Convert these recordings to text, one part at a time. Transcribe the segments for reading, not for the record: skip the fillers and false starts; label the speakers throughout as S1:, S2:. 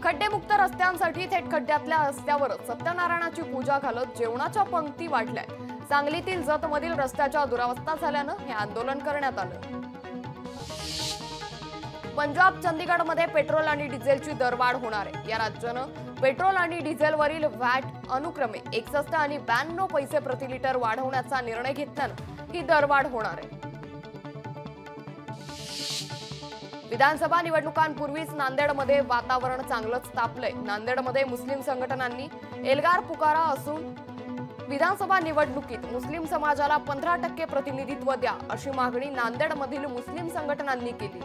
S1: खड्डेमुक्त रस्त्यांसाठी थेट खड्ड्यातल्या रस्त्यावरच सत्यनारायणाची पूजा घालत जेवणाच्या पंक्ती वाढल्या। सांगलीतील जतमधील रस्त्याच्या दुरावस्था झाल्यानं हे आंदोलन करण्यात आलं। पंजाब चंदीगडमध्ये पेट्रोल आणि डिझेलची दरवाढ होणार आहे। या राज्यानं पेट्रोल आणि डिझेलवरील व्हॅट अनुक्रमे 61 आणि 92 पैसे प्रति लिटर वाढवण्याचा निर्णय घेतल्यानं ही दरवाढ होणार आहे। विधानसभा निवडणुकांपूर्वीच नांदेडमध्ये वातावरण चांगलंच तापलंय। नांदेडमध्ये मुस्लिम संघटनांनी एल्गार पुकारा असून विधानसभा निवडणुकीत मुस्लिम समाजाला 15% प्रतिनिधित्व द्या अशी मागणी नांदेडमधील मुस्लिम संघटनांनी केली।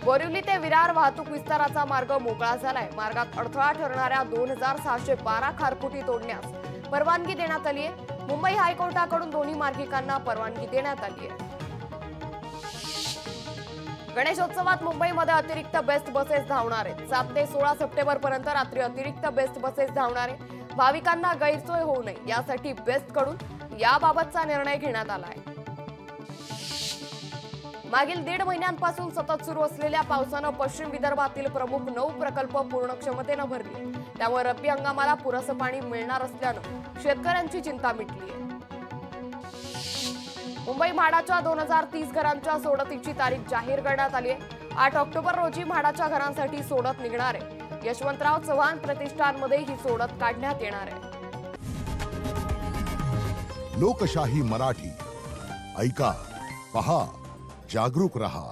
S1: बोरिवली ते विरार वाहतूक विस्ताराचा मार्ग मोकळा झालाय। मार्गात अडथळा ठरणाऱ्या 2612 खारफुटी तोडण्यास परवानगी देण्यात आली आहे। मुंबई हायकोर्टाकडून दोन्ही मार्गिकांना परवानगी देण्यात आली आहे। गणेशोत्सवात मुंबईमध्ये अतिरिक्त बेस्ट बसेस धावणार आहेत। 7 ते 16 सप्टेंबर पर्यंत रात्री अतिरिक्त बेस्ट बसेस धावणार आहे। भाविकांना गैरसोय होऊ नये यासाठी बेस्ट कडून याबाबतचा निर्णय घेण्यात आला आहे। मागील 1.5 महिन्यांपासून सतत सुरू असलेल्या पावसानं पश्चिम विदर्भातील प्रमुख 9 प्रकल्प पूर्ण क्षमतेनं भरले। त्यामुळे रब्बी हंगामाला पुरेसं पाणी मिळणार असल्यानं शेतकऱ्यांची चिंता मिटली आहे। मुंबई म्हाडाच्या 2030 घरांच्या सोडतीची तारीख जाहीर करण्यात आली आहे। 8 ऑक्टोबर रोजी म्हाडाच्या घरांसाठी सोडत निघणार आहे। यशवंतराव चव्हाण प्रतिष्ठानमध्ये ही सोडत काढण्यात येणार आहे।
S2: लोकशाही मराठी ऐका, पहा, जागरूक रहा।